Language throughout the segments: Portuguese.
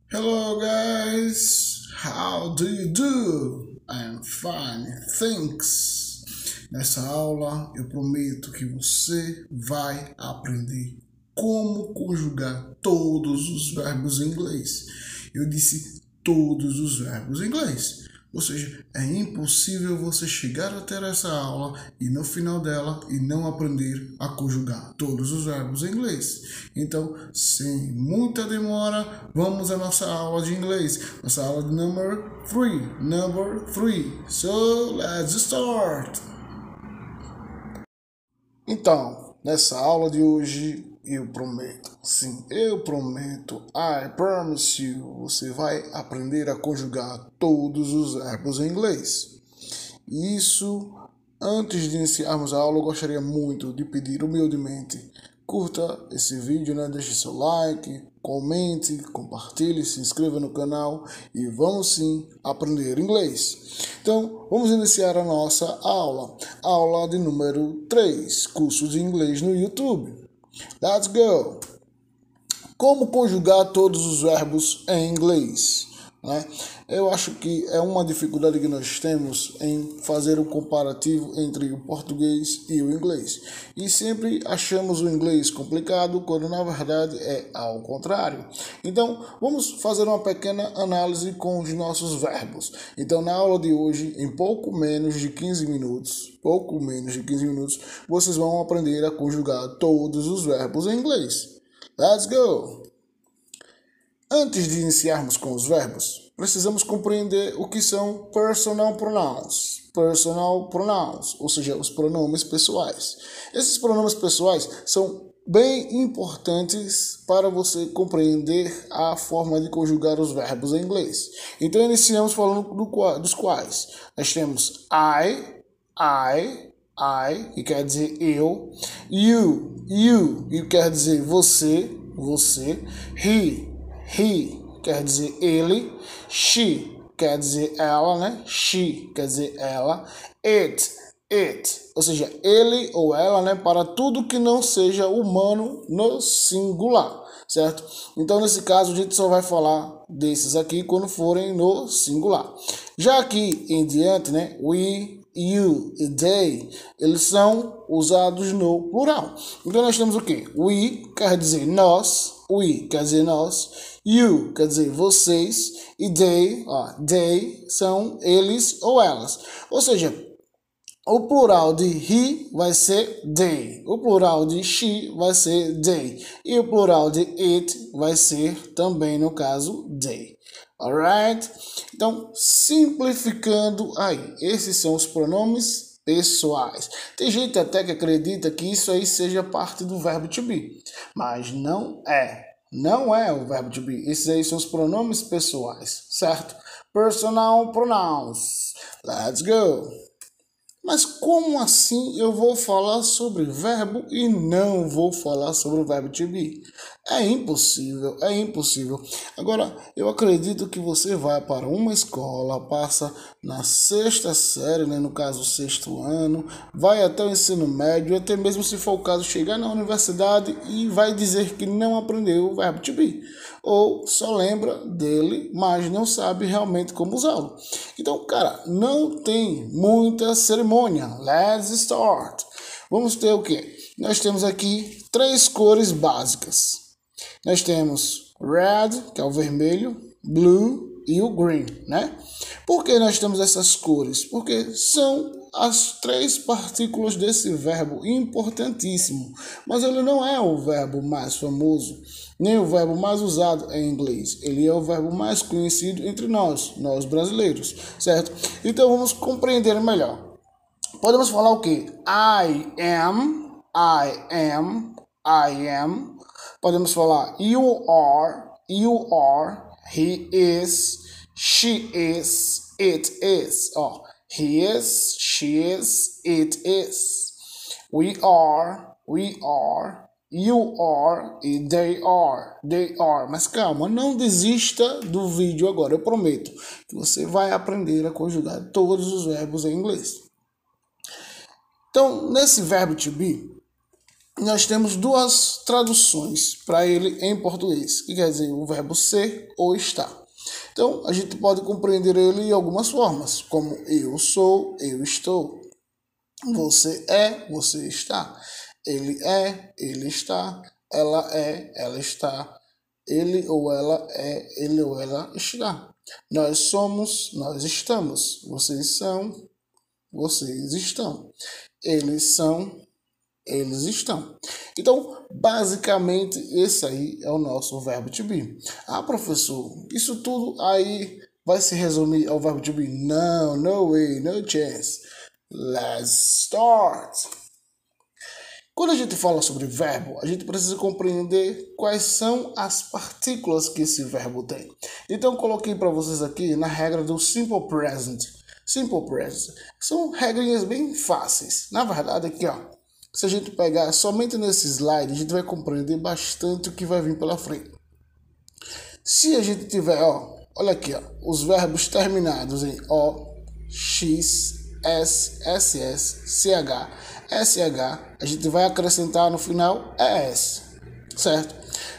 Hello guys, how do you do? I'm fine, thanks. Nessa aula eu prometo que você vai aprender como conjugar todos os verbos em inglês. Eu disse todos os verbos em inglês. Ou seja, é impossível você chegar até essa aula e no final dela e não aprender a conjugar todos os verbos em inglês. Então, sem muita demora, vamos à nossa aula de inglês. Nossa aula de number 3. So, let's start! Então, nessa aula de hoje, eu prometo, sim, eu prometo, I promise you, você vai aprender a conjugar todos os verbos em inglês. Isso, antes de iniciarmos a aula, eu gostaria muito de pedir humildemente, curta esse vídeo, deixe seu like, comente, compartilhe, se inscreva no canal e vamos sim aprender inglês. Então, vamos iniciar a nossa aula de número 3, curso de inglês no YouTube. Let's go! Como conjugar todos os verbos em inglês? Eu acho que é uma dificuldade que nós temos em fazer um comparativo entre o português e o inglês. E sempre achamos o inglês complicado, quando na verdade é ao contrário. Então, vamos fazer uma pequena análise com os nossos verbos. Então, na aula de hoje, em pouco menos de 15 minutos, vocês vão aprender a conjugar todos os verbos em inglês. Let's go! Antes de iniciarmos com os verbos, precisamos compreender o que são personal pronouns. Personal pronouns, ou seja, os pronomes pessoais. Esses pronomes pessoais são bem importantes para você compreender a forma de conjugar os verbos em inglês. Então, iniciamos falando dos quais. Nós temos I, que quer dizer eu. You, que quer dizer você. He, quer dizer ele. She, quer dizer ela, She, quer dizer ela. It, ou seja, ele ou ela, para tudo que não seja humano no singular, certo? Então, nesse caso, a gente só vai falar desses aqui quando forem no singular. Já aqui em diante, we, you e they, eles são usados no plural. Então, nós temos o quê? We quer dizer nós, you quer dizer vocês, e they são eles ou elas. Ou seja, o plural de he vai ser they, o plural de she vai ser they, e o plural de it vai ser também, no caso, they. Alright? Então, simplificando aí, esses são os pronomes pessoais. Tem gente até que acredita que isso aí seja parte do verbo to be, mas não é. Não é o verbo to be. Esses aí são os pronomes pessoais, certo? Personal pronouns. Let's go! Mas como assim eu vou falar sobre verbo e não vou falar sobre o verbo to be? É impossível. Agora, eu acredito que você vai para uma escola, passa na 6ª série, no caso, 6º ano, vai até o ensino médio, até mesmo se for o caso, chegar na universidade e vai dizer que não aprendeu o verbo to be. Ou só lembra dele, mas não sabe realmente como usá-lo. Então, cara, não tem muita cerimônia. Let's start. Vamos ter o quê? Nós temos aqui 3 cores básicas. Nós temos red, que é o vermelho, blue e o green, Por que nós temos essas cores? Porque são as 3 partículas desse verbo importantíssimo. Mas ele não é o verbo mais famoso, nem o verbo mais usado em inglês. Ele é o verbo mais conhecido entre nós brasileiros, certo? Então vamos compreender melhor. Podemos falar o quê? I am. Podemos falar you are, he is, she is, it is. He is, she is, it is. We are, you are e they are. Mas calma, não desista do vídeo agora. Eu prometo que você vai aprender a conjugar todos os verbos em inglês. Então, nesse verbo to be, nós temos duas traduções para ele em português, que quer dizer o verbo ser ou estar. Então, a gente pode compreender ele em algumas formas, como eu sou, eu estou. Você é, você está. Ele é, ele está. Ela é, ela está. Ele ou ela é, ele ou ela está. Nós somos, nós estamos. Vocês são, vocês estão. Eles são, eles estão. Então, basicamente, esse aí é o nosso verbo to be. Ah, professor, isso tudo aí vai se resumir ao verbo to be? Não, no way, no chance. Let's start! Quando a gente fala sobre verbo, a gente precisa compreender quais são as partículas que esse verbo tem. Então, coloquei para vocês aqui na regra do Simple Present. Simple Present. São regrinhas bem fáceis. Na verdade, aqui, ó, se a gente pegar somente nesse slide, a gente vai compreender bastante o que vai vir pela frente. Se a gente tiver, ó, olha aqui, ó, os verbos terminados em O, X, S, SS, CH, SH, a gente vai acrescentar no final ES, certo?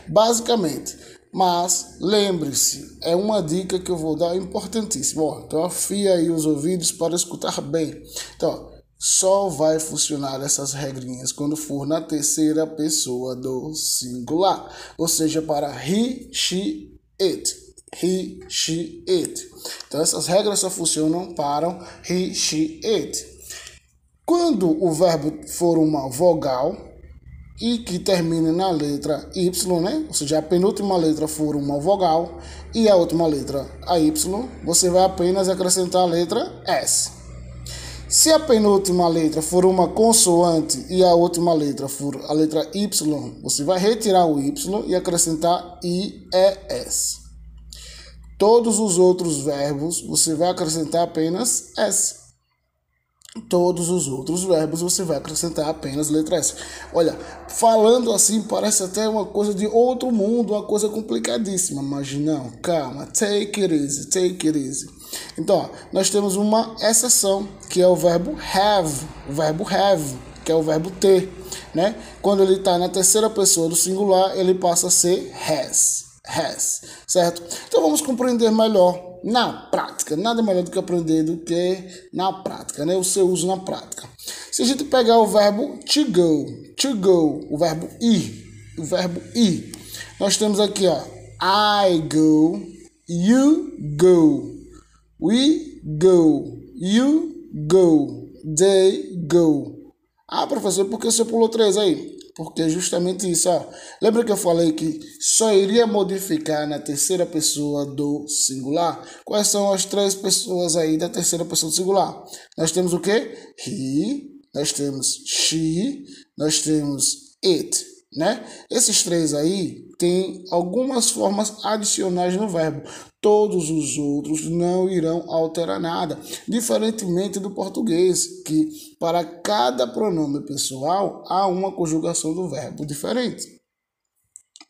Basicamente, mas lembre-se, é uma dica que eu vou dar importantíssima. Ó, então afia aí os ouvidos para escutar bem. Então, só vai funcionar essas regrinhas quando for na terceira pessoa do singular, ou seja, para he, she, it. He, she, it. Então essas regras só funcionam para he, she, it. Quando o verbo for uma vogal e que termine na letra Y, né? Ou seja, a penúltima letra for uma vogal e a última letra a Y, você vai apenas acrescentar a letra S. Se a penúltima letra for uma consoante e a última letra for a letra Y, você vai retirar o Y e acrescentar IES. Todos os outros verbos você vai acrescentar apenas S. Todos os outros verbos você vai acrescentar apenas letra S. Olha, falando assim parece até uma coisa de outro mundo, uma coisa complicadíssima, mas não, calma, take it easy, take it easy. Então, ó, nós temos uma exceção, que é o verbo have, que é o verbo ter, né? Quando ele está na terceira pessoa do singular, ele passa a ser has, certo? Então vamos compreender melhor na prática. Nada melhor do que aprender do que na prática, né? O seu uso na prática. Se a gente pegar o verbo to go, o verbo ir, nós temos aqui, ó, I go, you go, we go, you go, they go. Ah, professor, por que você pulou 3 aí? Porque é justamente isso, ó. Lembra que eu falei que só iria modificar na terceira pessoa do singular? Quais são as 3 pessoas aí da terceira pessoa do singular? Nós temos o quê? He, nós temos she, nós temos it, né? Esses 3 aí têm algumas formas adicionais no verbo. Todos os outros não irão alterar nada, diferentemente do português, que para cada pronome pessoal há uma conjugação do verbo diferente.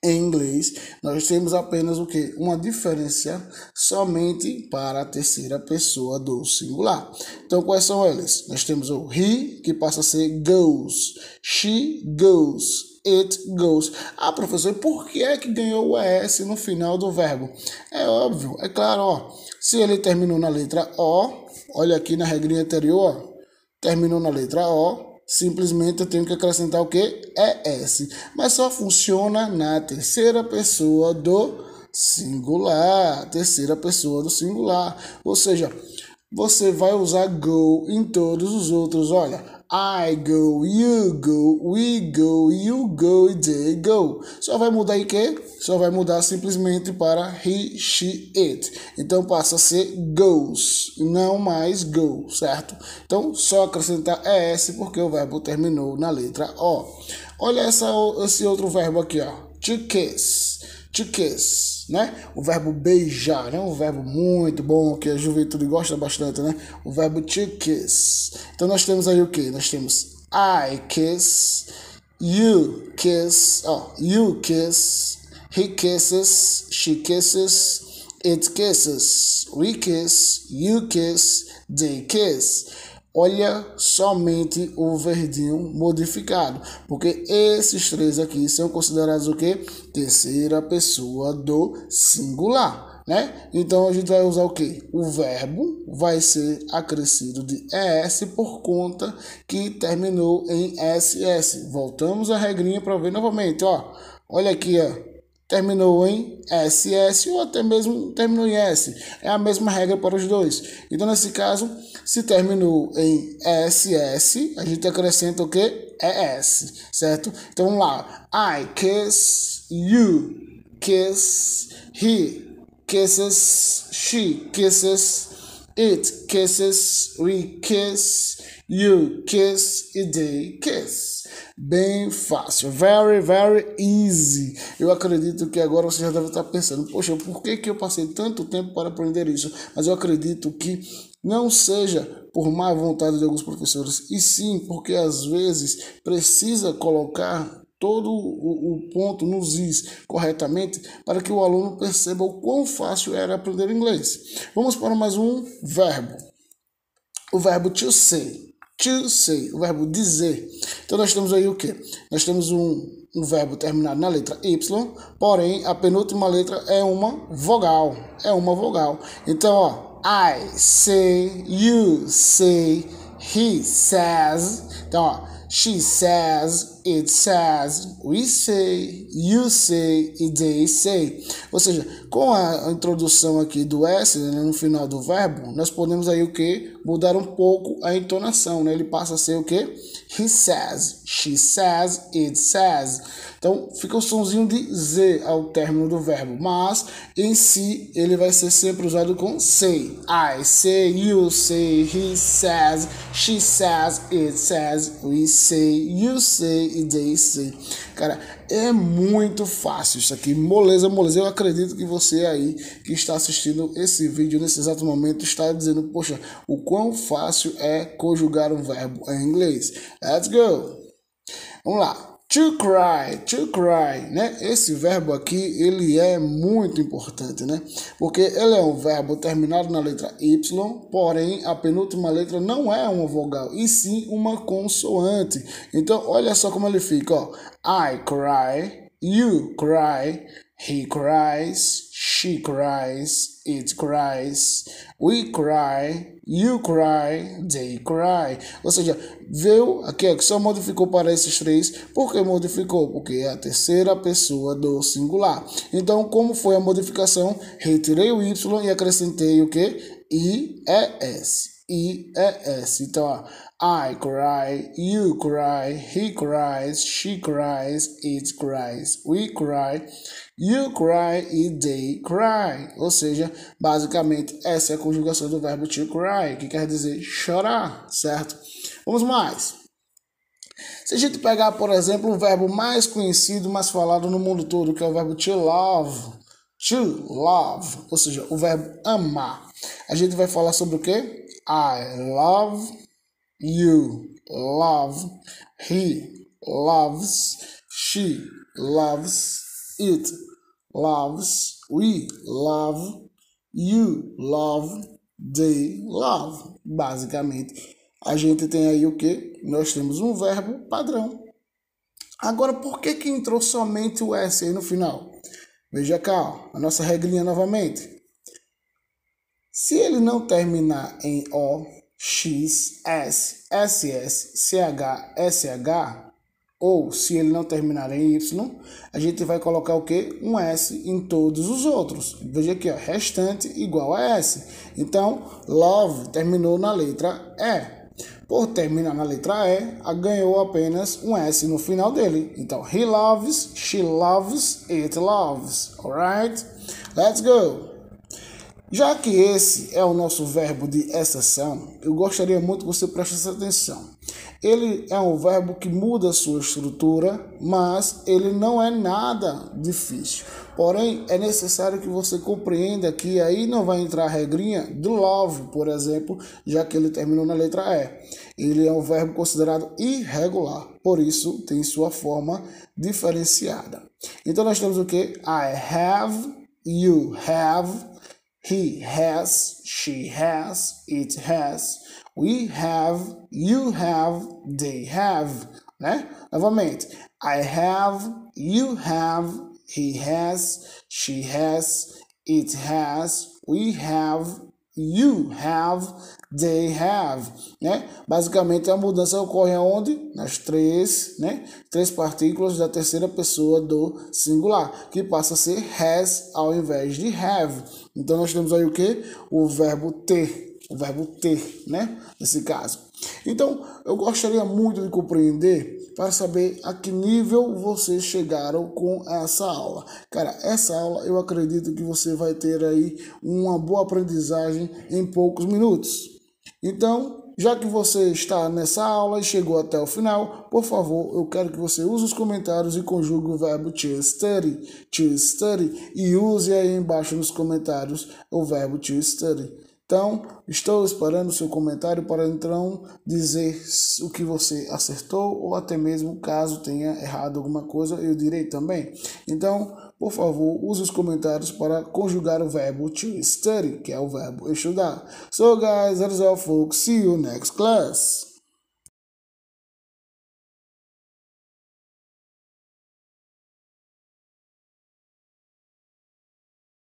Em inglês, nós temos apenas o que? Uma diferença somente para a terceira pessoa do singular. Então, quais são eles? Nós temos o he, que passa a ser goes, she goes, it goes. Ah, professor, por que é que ganhou o ES no final do verbo? É óbvio, é claro, ó. Se ele terminou na letra O, olha aqui na regrinha anterior, ó, terminou na letra O, simplesmente eu tenho que acrescentar o que? ES. Mas só funciona na terceira pessoa do singular. Terceira pessoa do singular. Ou seja, você vai usar go em todos os outros. Olha, I go, you go, we go, you go e they go. Só vai mudar em quê? Só vai mudar simplesmente para he, she, it. Então passa a ser goes, não mais go, certo? Então só acrescentar ES porque o verbo terminou na letra O. Olha esse outro verbo aqui, ó. To kiss, né? O verbo beijar, né? Um verbo muito bom que a juventude gosta bastante, né? O verbo to kiss. Então nós temos aí o que? Nós temos I kiss, you kiss, you kiss, he kisses, she kisses, it kisses, we kiss, you kiss, they kiss. Olha somente o verdinho modificado, porque esses três aqui são considerados o quê? Terceira pessoa do singular, né? Então a gente vai usar o quê? O verbo vai ser acrescido de ES por conta que terminou em SS. Voltamos à regrinha para ver novamente, ó. Olha aqui, ó. Terminou em SS ou até mesmo terminou em S. É a mesma regra para os dois. Então, nesse caso, se terminou em SS, a gente acrescenta o que? ES, certo? Então, vamos lá. I kiss you, kiss he, kisses she, kisses it, kisses we, kiss you, kiss e they kiss. Bem fácil, very, very easy. Eu acredito que agora você já deve estar pensando, poxa, por que eu passei tanto tempo para aprender isso? Mas eu acredito que não seja por má vontade de alguns professores, e sim porque às vezes precisa colocar todo o ponto nos is corretamente para que o aluno perceba o quão fácil era aprender inglês. Vamos para mais um verbo. O verbo to say. To say, o verbo dizer. Então nós temos aí o que? Nós temos um verbo terminado na letra Y, porém a penúltima letra é uma vogal. É uma vogal. Então, ó, I say, you say, he says. Então, ó, she says, it says, we say, you say e they say. Ou seja, com a introdução aqui do S, né, no final do verbo, nós podemos aí o que? Mudar um pouco a entonação, né? Ele passa a ser o que? He says, she says, it says. Então, fica o sonzinho de Z ao término do verbo, mas em si ele vai ser sempre usado com say. I say, you say, he says, she says, it says, we say, you say e they say. Cara, é muito fácil isso aqui, moleza, moleza. Eu acredito que você aí que está assistindo esse vídeo nesse exato momento está dizendo, poxa, o quão fácil é conjugar um verbo em inglês. Let's go! Vamos lá. To cry, né? Esse verbo aqui, ele é muito importante, né? Porque ele é um verbo terminado na letra Y, porém a penúltima letra não é uma vogal, e sim uma consoante. Então, olha só como ele fica, ó. I cry, you cry, he cries, she cries, it cries, we cry, you cry, they cry. Ou seja, veio aqui que só modificou para esses três. Por que modificou? Porque é a terceira pessoa do singular. Então, como foi a modificação? Retirei o Y e acrescentei o que? IES. IES. Então, ó, I cry, you cry, he cries, she cries, it cries, we cry, you cry e they cry. Ou seja, basicamente essa é a conjugação do verbo to cry, que quer dizer chorar, certo? Vamos mais. Se a gente pegar, por exemplo, o verbo mais conhecido, mais falado no mundo todo, que é o verbo to love, ou seja, o verbo amar. A gente vai falar sobre o quê? I love you, love, he loves, she loves, it loves, we love, you love, they love. Basicamente, a gente tem aí o que? Nós temos um verbo padrão. Agora, por que entrou somente o S aí no final? Veja cá, ó, a nossa regrinha novamente. Se ele não terminar em O, X, S, SS, CH, SH, ou se ele não terminar em Y, a gente vai colocar o quê? Um S em todos os outros. Veja aqui, ó, restante igual a S. Então, love terminou na letra E. Por terminar na letra E, ganhou apenas um S no final dele. Então, he loves, she loves, it loves. Alright? Let's go! Já que esse é o nosso verbo de exceção, eu gostaria muito que você prestasse atenção. Ele é um verbo que muda a sua estrutura, mas ele não é nada difícil. Porém, é necessário que você compreenda que aí não vai entrar a regrinha do love, por exemplo, já que ele terminou na letra E. Ele é um verbo considerado irregular, por isso tem sua forma diferenciada. Então nós temos o que? I have, you have, he has, she has, it has, we have, you have, they have, né? Novamente, I have, you have, he has, she has, it has, we have, you have, they have, né? Basicamente a mudança ocorre aonde? Nas três partículas da terceira pessoa do singular, que passa a ser has ao invés de have. Então nós temos aí o que? O verbo ter, né? Nesse caso. Então, eu gostaria muito de compreender para saber a que nível vocês chegaram com essa aula. Cara, essa aula eu acredito que você vai ter aí uma boa aprendizagem em poucos minutos. Então, já que você está nessa aula e chegou até o final, por favor, eu quero que você use os comentários e conjugue o verbo to study, e use aí embaixo nos comentários o verbo to study. Então, estou esperando o seu comentário para então dizer o que você acertou ou até mesmo caso tenha errado alguma coisa, eu direi também. Então, por favor, use os comentários para conjugar o verbo to study, que é o verbo estudar. So guys, that is all folks. See you next class.